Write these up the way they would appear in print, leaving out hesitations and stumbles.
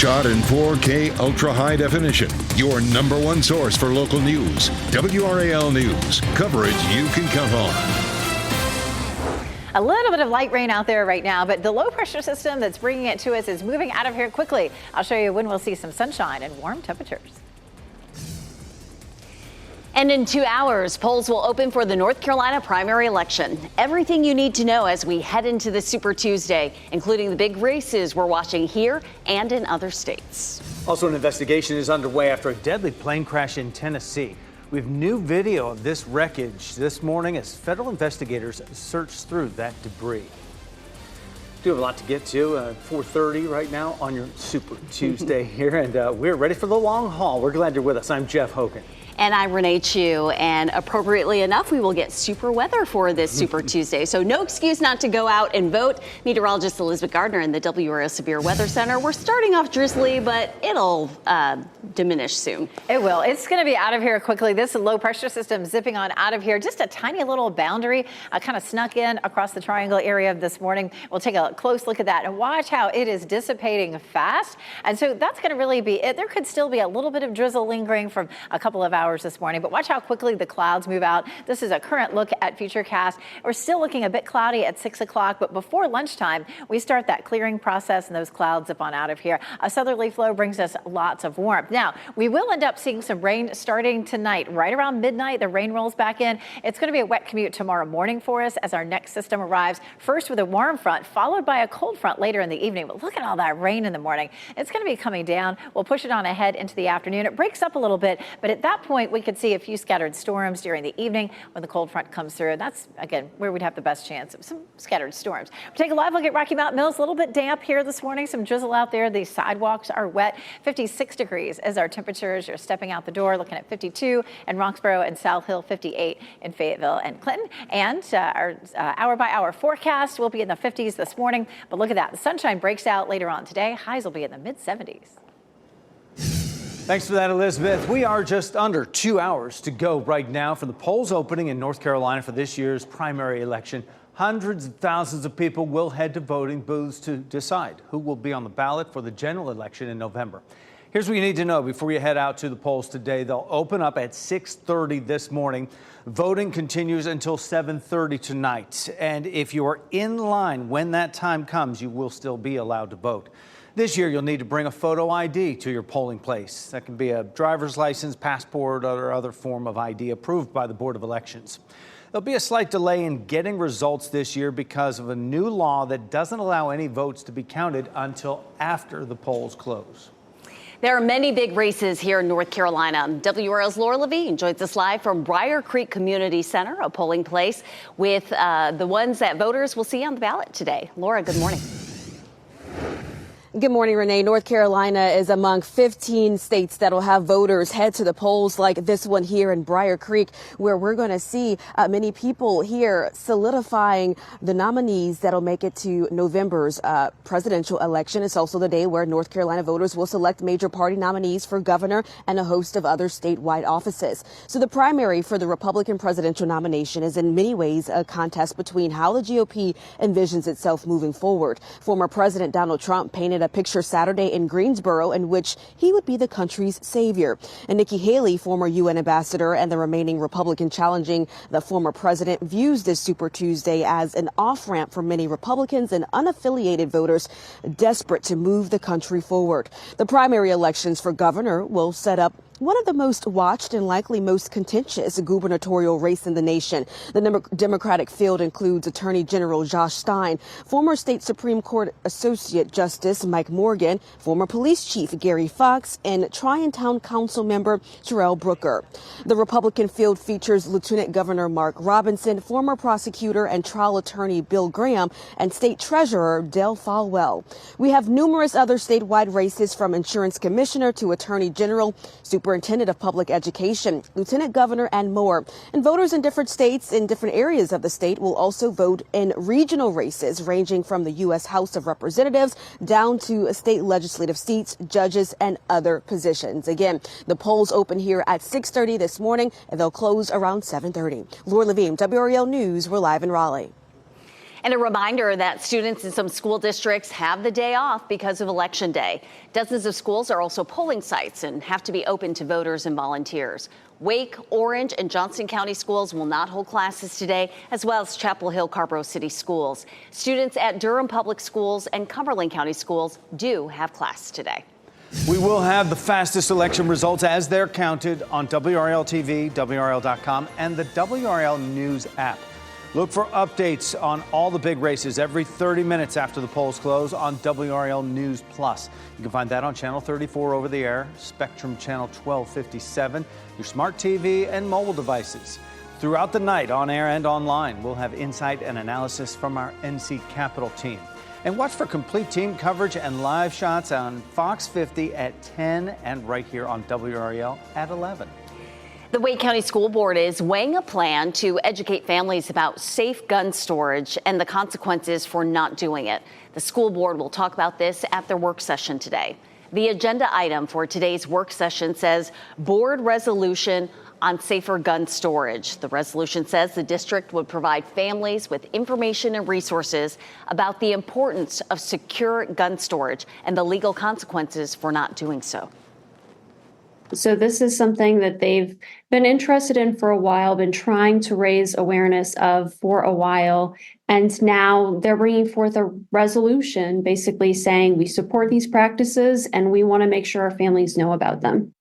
Shot in 4K ultra high definition. Your number one source for local news. WRAL News. Coverage you can count on. A little bit of light rain out there right now, but the low pressure system that's bringing it to us is moving out of here quickly. I'll show you when we'll see some sunshine and warm temperatures. And in 2 hours, polls will open for the North Carolina primary election. Everything you need to know as we head into the Super Tuesday, including the big races we're watching here and in other states. Also, an investigation is underway after a deadly plane crash in Tennessee. We have new video of this wreckage this morning as federal investigators search through that debris. Do have a lot to get to. 4:30 right now on your Super Tuesday here, and we're ready for the long haul. We're glad you're with us. I'm Jeff Hogan. And I'm Renee Chu, and appropriately enough, we will get super weather for this Super Tuesday. So no excuse not to go out and vote. Meteorologist Elizabeth Gardner in the WRAL Severe Weather Center. We're starting off drizzly, but it'll diminish soon. It will. It's going to be out of here quickly. This low pressure system zipping on out of here. Just a tiny little boundary kind of snuck in across the triangle area this morning. We'll take a close look at that and watch how it is dissipating fast. And so that's going to really be it. There could still be a little bit of drizzle lingering from a couple of hours this morning, but watch how quickly the clouds move out. This is a current look at Futurecast. We're still looking a bit cloudy at 6 o'clock, but before lunchtime, we start that clearing process and those clouds zip on out of here. A southerly flow brings us lots of warmth. Now, we will end up seeing some rain starting tonight. Right around midnight, the rain rolls back in. It's going to be a wet commute tomorrow morning for us as our next system arrives. First with a warm front, followed by a cold front later in the evening. But look at all that rain in the morning. It's going to be coming down. We'll push it on ahead into the afternoon. It breaks up a little bit, but at that point, we could see a few scattered storms during the evening when the cold front comes through. That's, again, where we'd have the best chance of some scattered storms. We'll take a live look at Rocky Mountain Mills. A little bit damp here this morning. Some drizzle out there. The sidewalks are wet. 56 degrees is our temperatures. You're stepping out the door looking at 52 in Roxborough and South Hill, 58 in Fayetteville and Clinton. And our hour-by-hour forecast will be in the 50s this morning. But look at that. The sunshine breaks out later on today. Highs will be in the mid-70s. Thanks for that, Elizabeth. We are just under 2 hours to go right now for the polls opening in North Carolina for this year's primary election. Hundreds of thousands of people will head to voting booths to decide who will be on the ballot for the general election in November. Here's what you need to know before you head out to the polls today. They'll open up at 6:30 this morning. Voting continues until 7:30 tonight. And if you are in line when that time comes, you will still be allowed to vote. This year, you'll need to bring a photo ID to your polling place. That can be a driver's license, passport, or other form of ID approved by the Board of Elections. There'll be a slight delay in getting results this year because of a new law that doesn't allow any votes to be counted until after the polls close. There are many big races here in North Carolina. WRL's Laura Levine joins us live from Briar Creek Community Center, a polling place, with the ones that voters will see on the ballot today. Laura, good morning. Good morning, Renee. North Carolina is among 15 states that will have voters head to the polls like this one here in Briar Creek, where we're going to see many people here solidifying the nominees that'll make it to November's presidential election. It's also the day where North Carolina voters will select major party nominees for governor and a host of other statewide offices. So the primary for the Republican presidential nomination is in many ways a contest between how the GOP envisions itself moving forward. Former President Donald Trump painted a picture Saturday in Greensboro in which he would be the country's savior. And Nikki Haley, former UN ambassador and the remaining Republican challenging the former president, views this Super Tuesday as an off-ramp for many Republicans and unaffiliated voters desperate to move the country forward. The primary elections for governor will set up one of the most watched and likely most contentious gubernatorial race in the nation. The Democratic field includes Attorney General Josh Stein, former state Supreme Court Associate Justice Mike Morgan, former police chief Gary Fox, and Tryon-Town Council member Terrell Brooker. The Republican field features Lieutenant Governor Mark Robinson, former prosecutor and trial attorney Bill Graham, and state treasurer Dale Falwell. We have numerous other statewide races from insurance commissioner to attorney general, superintendent of public education, lieutenant governor, and more. And voters in different states in different areas of the state will also vote in regional races ranging from the U.S. House of Representatives down to state legislative seats, judges, and other positions. Again, the polls open here at 6:30 this morning, and they'll close around 7:30. Laura Levine, WRAL News. We're live in Raleigh. And a reminder that students in some school districts have the day off because of Election Day. Dozens of schools are also polling sites and have to be open to voters and volunteers. Wake, Orange, and Johnston County schools will not hold classes today, as well as Chapel Hill, Carborough City schools. Students at Durham Public Schools and Cumberland County schools do have class today. We will have the fastest election results as they're counted on WRAL TV, WRAL.com, and the WRAL News app. Look for updates on all the big races every 30 minutes after the polls close on WRAL News Plus. You can find that on Channel 34 over the air, Spectrum Channel 1257, your smart TV and mobile devices. Throughout the night, on air and online, we'll have insight and analysis from our NC Capitol team. And watch for complete team coverage and live shots on Fox 50 at 10 and right here on WRAL at 11. The Wake County School Board is weighing a plan to educate families about safe gun storage and the consequences for not doing it. The school board will talk about this at their work session today. The agenda item for today's work session says board resolution on safer gun storage. The resolution says the district would provide families with information and resources about the importance of secure gun storage and the legal consequences for not doing so. So this is something that they've been interested in for a while, been trying to raise awareness of for a while. And now they're bringing forth a resolution basically saying we support these practices and we want to make sure our families know about them.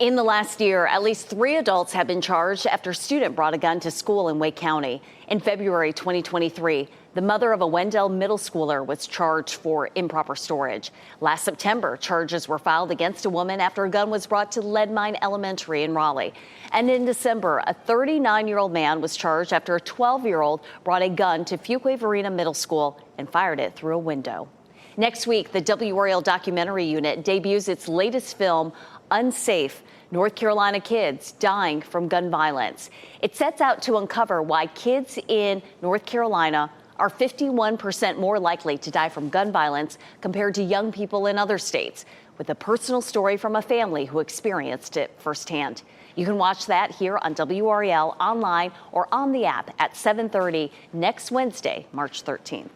In the last year, at least 3 adults have been charged after a student brought a gun to school in Wake County. In February 2023, the mother of a Wendell middle schooler was charged for improper storage. Last September, charges were filed against a woman after a gun was brought to Leadmine Elementary in Raleigh. And in December, a 39-year-old man was charged after a 12-year-old brought a gun to Fuquay-Varina Middle School and fired it through a window. Next week, the WRAL documentary unit debuts its latest film, Unsafe: North Carolina Kids Dying from Gun Violence. It sets out to uncover why kids in North Carolina are 51% more likely to die from gun violence compared to young people in other states, with a personal story from a family who experienced it firsthand. You can watch that here on WRAL online or on the app at 7:30 next Wednesday, March 13th.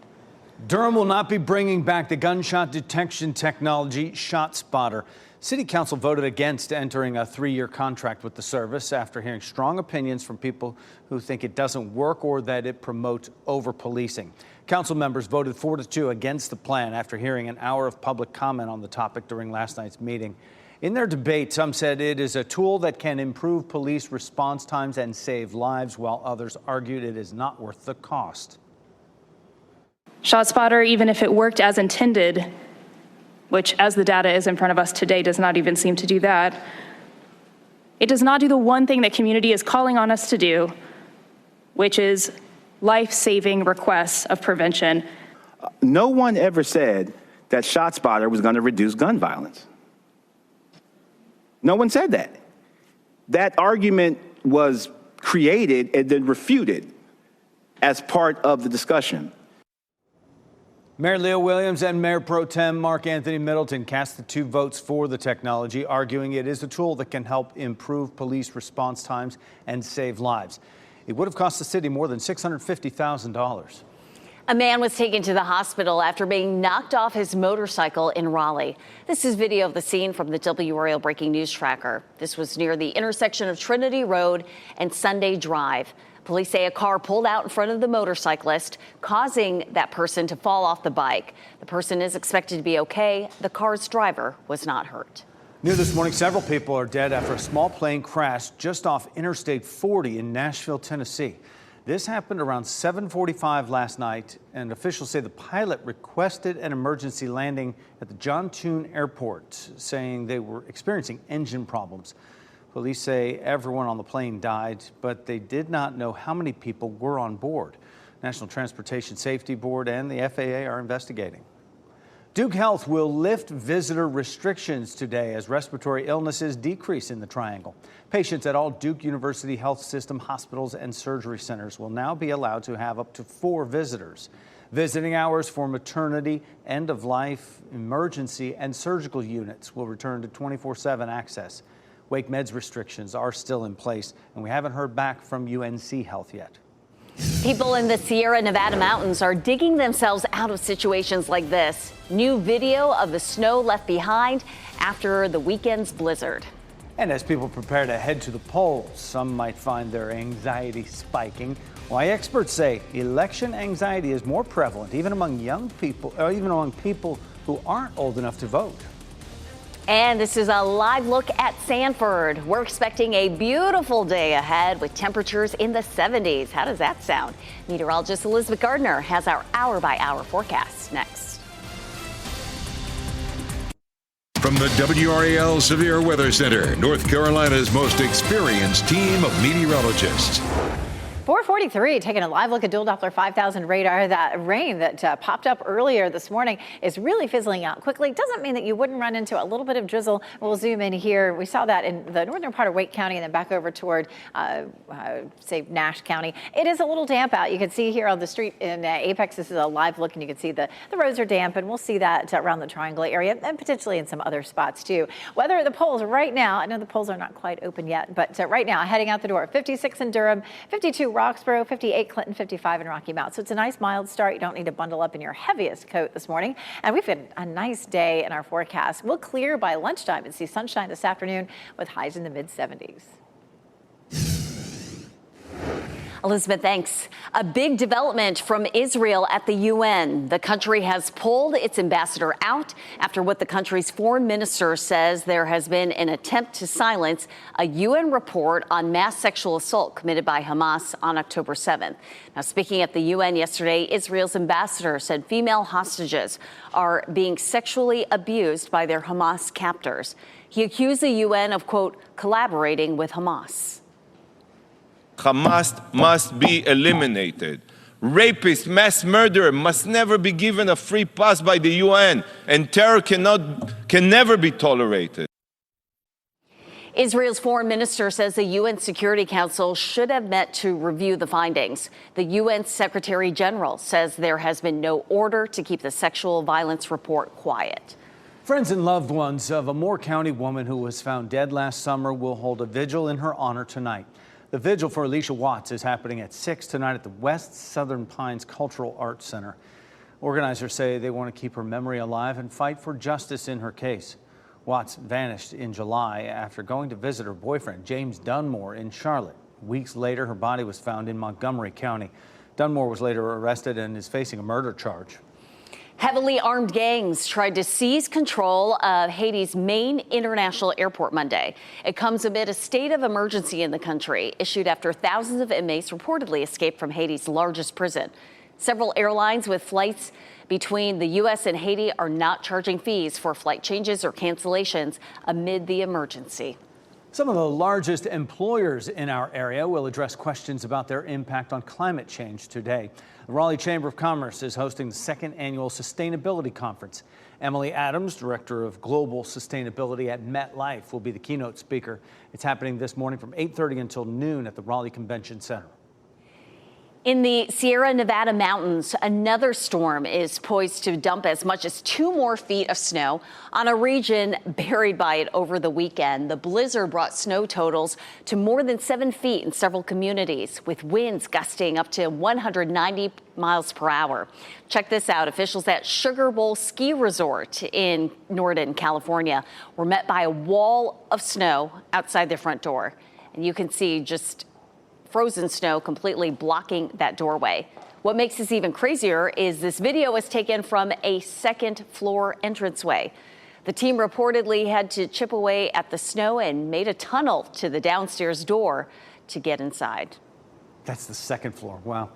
Durham will not be bringing back the gunshot detection technology ShotSpotter. City Council voted against entering a 3-year contract with the service after hearing strong opinions from people who think it doesn't work or that it promotes over-policing. Council members voted 4-2 against the plan after hearing an hour of public comment on the topic during last night's meeting. In their debate, some said it is a tool that can improve police response times and save lives, while others argued it is not worth the cost. ShotSpotter, even if it worked as intended, which as the data is in front of us today does not even seem to do that, it does not do the one thing that community is calling on us to do, which is life-saving requests of prevention. No one ever said that ShotSpotter was going to reduce gun violence. No one said that. That argument was created and then refuted as part of the discussion. Mayor Leo Williams and Mayor Pro Tem Mark Anthony Middleton cast the 2 votes for the technology, arguing it is a tool that can help improve police response times and save lives. It would have cost the city more than $650,000. A man was taken to the hospital after being knocked off his motorcycle in Raleigh. This is video of the scene from the WRAL Breaking News Tracker. This was near the intersection of Trinity Road and Sunday Drive. Police say a car pulled out in front of the motorcyclist, causing that person to fall off the bike. The person is expected to be okay. The car's driver was not hurt. New this morning, several people are dead after a small plane crashed just off Interstate 40 in Nashville, Tennessee. This happened around 7:45 last night, and officials say the pilot requested an emergency landing at the John Tune Airport, saying they were experiencing engine problems. Police say everyone on the plane died, but they did not know how many people were on board. National Transportation Safety Board and the FAA are investigating. Duke Health will lift visitor restrictions today as respiratory illnesses decrease in the Triangle. Patients at all Duke University Health System hospitals and surgery centers will now be allowed to have up to 4 visitors. Visiting hours for maternity, end-of-life, emergency, and surgical units will return to 24/7 access. Wake Med's restrictions are still in place, and we haven't heard back from UNC Health yet. People in the Sierra Nevada mountains are digging themselves out of situations like this. New video of the snow left behind after the weekend's blizzard. And as people prepare to head to the polls, some might find their anxiety spiking. Why experts say election anxiety is more prevalent even among young people, or even among people who aren't old enough to vote. And this is a live look at Sanford. We're expecting a beautiful day ahead with temperatures in the 70s. How does that sound? Meteorologist Elizabeth Gardner has our hour-by-hour forecast next. From the WRAL Severe Weather Center, North Carolina's most experienced team of meteorologists. 443, taking a live look at dual Doppler 5000 radar. That rain that popped up earlier this morning is really fizzling out quickly. Doesn't mean that you wouldn't run into a little bit of drizzle. We'll zoom in here. We saw that in the northern part of Wake County and then back over toward, say, Nash County. It is a little damp out. You can see here on the street in Apex, this is a live look, and you can see the roads are damp, and we'll see that around the Triangle area and potentially in some other spots too. Weather at the polls right now, I know the polls are not quite open yet, but right now, heading out the door, 56 in Durham, 52 Roxborough, 58 Clinton, 55 in Rocky Mount. So it's a nice mild start. You don't need to bundle up in your heaviest coat this morning. And we've had a nice day in our forecast. We'll clear by lunchtime and see sunshine this afternoon with highs in the mid 70s. Elizabeth, thanks. A big development from Israel at the UN. The country has pulled its ambassador out after what the country's foreign minister says there has been an attempt to silence a UN report on mass sexual assault committed by Hamas on October 7th. Now, speaking at the UN yesterday, Israel's ambassador said female hostages are being sexually abused by their Hamas captors. He accused the UN of, quote, collaborating with Hamas. Hamas must be eliminated. Rapists, mass murderer must never be given a free pass by the UN, and terror can never be tolerated. Israel's foreign minister says the UN Security Council should have met to review the findings. The UN Secretary General says there has been no order to keep the sexual violence report quiet. Friends and loved ones of a Moore County woman who was found dead last summer will hold a vigil in her honor tonight. The vigil for Alicia Watts is happening at 6 tonight at the West Southern Pines Cultural Arts Center. Organizers say they want to keep her memory alive and fight for justice in her case. Watts vanished in July after going to visit her boyfriend, James Dunmore, in Charlotte. Weeks later, her body was found in Montgomery County. Dunmore was later arrested and is facing a murder charge. Heavily armed gangs tried to seize control of Haiti's main international airport Monday. It comes amid a state of emergency in the country, issued after thousands of inmates reportedly escaped from Haiti's largest prison. Several airlines with flights between the U.S. and Haiti are not charging fees for flight changes or cancellations amid the emergency. Some of the largest employers in our area will address questions about their impact on climate change today. The Raleigh Chamber of Commerce is hosting the second annual Sustainability Conference. Emily Adams, Director of Global Sustainability at MetLife, will be the keynote speaker. It's happening this morning from 8:30 until noon at the Raleigh Convention Center. In the Sierra Nevada mountains, another storm is poised to dump as much as 2 more feet of snow on a region buried by it over the weekend. The blizzard brought snow totals to more than 7 feet in several communities, with winds gusting up to 190 miles per hour. Check this out. Officials at Sugar Bowl Ski Resort in Norton, California, were met by a wall of snow outside their front door. And you can see just frozen snow completely blocking that doorway. What makes this even crazier is this video was taken from a second floor entranceway. The team reportedly had to chip away at the snow and made a tunnel to the downstairs door to get inside. That's the second floor. Wow.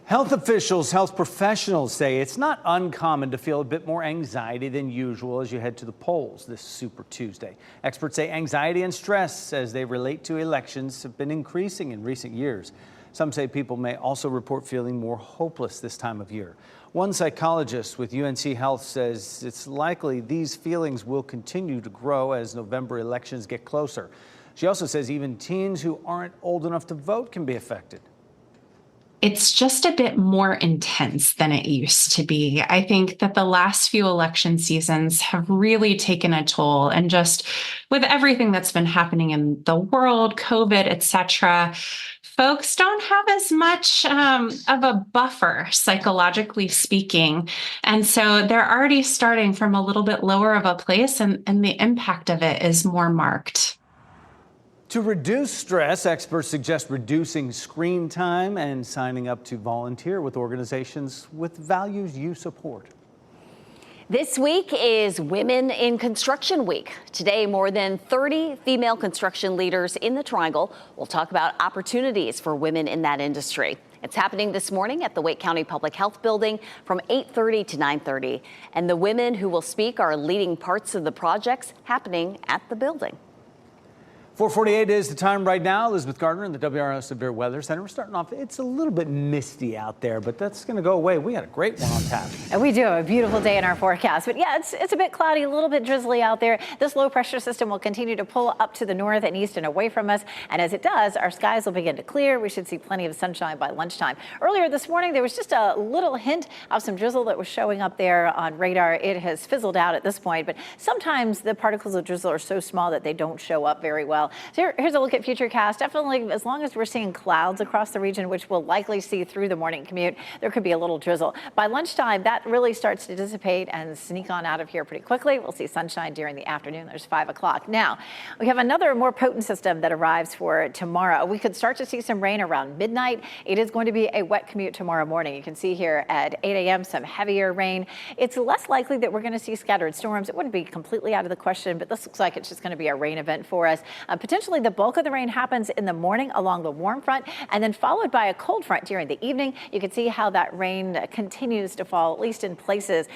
Health officials, health professionals say it's not uncommon to feel a bit more anxiety than usual as you head to the polls this Super Tuesday. Experts say anxiety and stress as they relate to elections have been increasing in recent years. Some say people may also report feeling more hopeless this time of year. One psychologist with UNC Health says it's likely these feelings will continue to grow as November elections get closer. She also says even teens who aren't old enough to vote can be affected. It's just a bit more intense than it used to be. I think that the last few election seasons have really taken a toll, and just with everything that's been happening in the world, COVID, etc., folks don't have as much of a buffer, psychologically speaking. And so they're already starting from a little bit lower of a place, and the impact of it is more marked. To reduce stress, experts suggest reducing screen time and signing up to volunteer with organizations with values you support. This week is Women in Construction Week. Today, more than 30 female construction leaders in the Triangle will talk about opportunities for women in that industry. It's happening this morning at the Wake County Public Health Building from 8:30 to 9:30. And the women who will speak are leading parts of the projects happening at the building. 4:48 is the time right now. Elizabeth Gardner in the WRAL Severe Weather Center. We're starting off, it's a little bit misty out there, but that's going to go away. We had a great one on tap. And we do have a beautiful day in our forecast. But yeah, it's a bit cloudy, a little bit drizzly out there. This low pressure system will continue to pull up to the north and east and away from us. And as it does, our skies will begin to clear. We should see plenty of sunshine by lunchtime. Earlier this morning, there was just a little hint of some drizzle that was showing up there on radar. It has fizzled out at this point, but sometimes the particles of drizzle are so small that they don't show up very well. So here's a look at futurecast. Definitely, as long as we're seeing clouds across the region, which we'll likely see through the morning commute, there could be a little drizzle. By lunchtime, that really starts to dissipate and sneak on out of here pretty quickly. We'll see sunshine during the afternoon. There's 5 o'clock. Now, we have another more potent system that arrives for tomorrow. We could start to see some rain around midnight. It is going to be a wet commute tomorrow morning. You can see here at 8 a.m. some heavier rain. It's less likely that we're going to see scattered storms. It wouldn't be completely out of the question, but this looks like it's just going to be a rain event for us. Potentially the bulk of the rain happens in the morning along the warm front and then followed by a cold front during the evening. You can see how that rain continues to fall, at least in places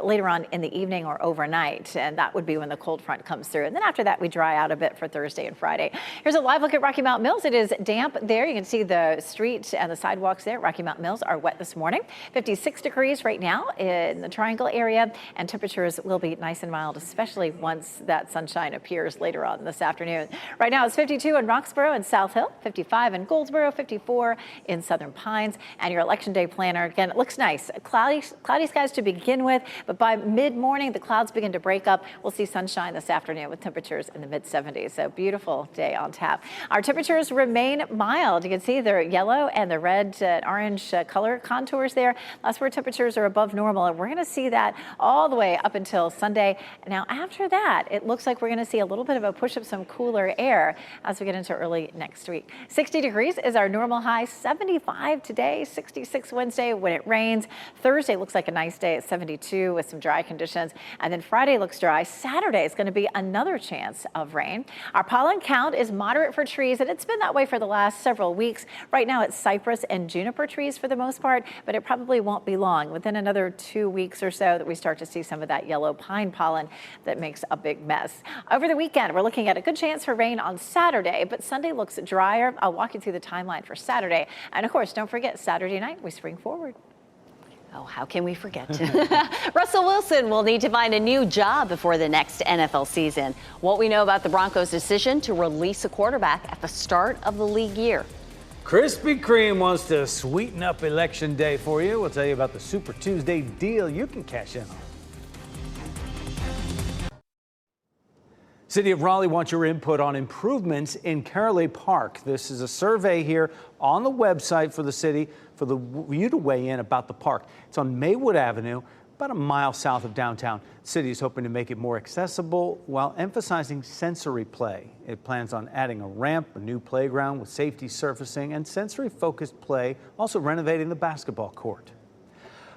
later on in the evening or overnight. And that would be when the cold front comes through. And then after that, we dry out a bit for Thursday and Friday. Here's a live look at Rocky Mount Mills. It is damp there. You can see the street and the sidewalks there. Rocky Mount Mills are wet this morning. 56 degrees right now in the Triangle area, and temperatures will be nice and mild, especially once that sunshine appears later on this afternoon. Right now it's 52 in Roxborough and South Hill, 55 in Goldsboro, 54 in Southern Pines. And your Election Day planner, again, it looks nice. Cloudy skies to begin with, but by mid-morning, the clouds begin to break up. We'll see sunshine this afternoon with temperatures in the mid-70s. So beautiful day on tap. Our temperatures remain mild. You can see the yellow and the red orange color contours there. That's where temperatures are above normal, and we're going to see that all the way up until Sunday. Now, after that, it looks like we're going to see a little bit of a push of some cooler air as we get into early next week. 60 degrees is our normal high, 75 today, 66 Wednesday when it rains. Thursday looks like a nice day at 72 with some dry conditions. And then Friday looks dry. Saturday is going to be another chance of rain. Our pollen count is moderate for trees, and it's been that way for the last several weeks. Right now it's cypress and juniper trees for the most part, but it probably won't be long, within another 2 weeks or so, that we start to see some of that yellow pine pollen that makes a big mess. Over the weekend, we're looking at a good chance for rain on Saturday, but Sunday looks drier. I'll walk you through the timeline for Saturday. And of course, don't forget, Saturday night, we spring forward. Oh, how can we forget? Russell Wilson will need to find a new job before the next NFL season. What we know about the Broncos' decision to release a quarterback at the start of the league year. Krispy Kreme wants to sweeten up Election Day for you. We'll tell you about the Super Tuesday deal you can cash in on. City of Raleigh wants your input on improvements in Carolee Park. This is a survey here on the website for the city for you to weigh in about the park. It's on Maywood Avenue, about a mile south of downtown. The city is hoping to make it more accessible while emphasizing sensory play. It plans on adding a ramp, a new playground with safety surfacing, and sensory-focused play, also renovating the basketball court.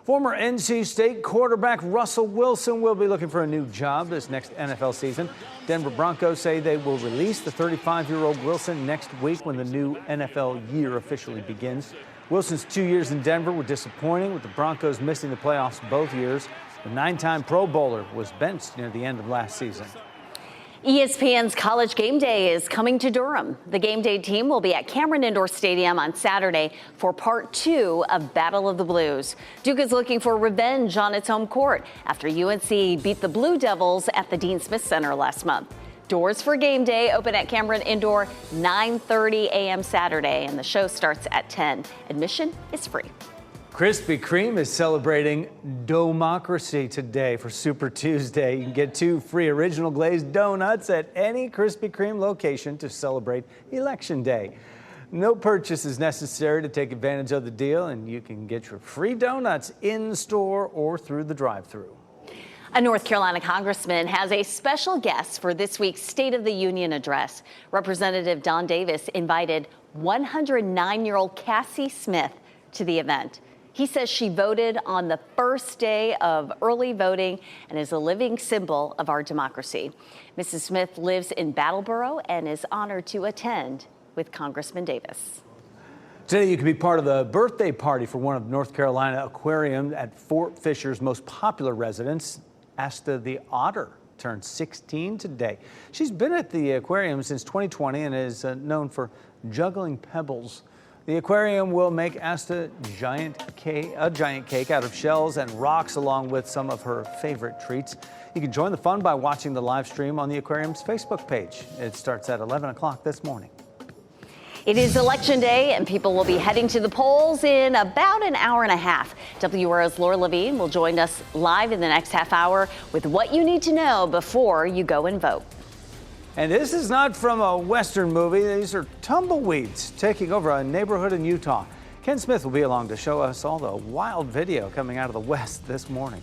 Former NC State quarterback Russell Wilson will be looking for a new job this next NFL season. Denver Broncos say they will release the 35-year-old Wilson next week when the new NFL year officially begins. Wilson's 2 years in Denver were disappointing, with the Broncos missing the playoffs both years. The 9-time Pro Bowler was benched near the end of last season. ESPN's College Game Day is coming to Durham. The Game Day team will be at Cameron Indoor Stadium on Saturday for part 2 of Battle of the Blues. Duke is looking for revenge on its home court after UNC beat the Blue Devils at the Dean Smith Center last month. Doors for Game Day open at Cameron Indoor 9:30 a.m. Saturday, and the show starts at 10. Admission is free. Krispy Kreme is celebrating Domocracy today for Super Tuesday. You can get 2 free original glazed donuts at any Krispy Kreme location to celebrate Election Day. No purchase is necessary to take advantage of the deal, and you can get your free donuts in store or through the drive-thru. A North Carolina congressman has a special guest for this week's State of the Union address. Representative Don Davis invited 109-year-old Cassie Smith to the event. He says she voted on the first day of early voting and is a living symbol of our democracy. Mrs. Smith lives in Battleboro and is honored to attend with Congressman Davis. Today, you can be part of the birthday party for one of North Carolina aquariums at Fort Fisher's most popular residents. Asta the otter turned 16 today. She's been at the aquarium since 2020 and is known for juggling pebbles. The aquarium will make Asta a giant cake out of shells and rocks, along with some of her favorite treats. You can join the fun by watching the live stream on the aquarium's Facebook page. It starts at 11 o'clock this morning. It is Election Day, and people will be heading to the polls in about an hour and a half. WRAL's Laura Levine will join us live in the next half hour with what you need to know before you go and vote. And this is not from a Western movie. These are tumbleweeds taking over a neighborhood in Utah. Ken Smith will be along to show us all the wild video coming out of the West this morning.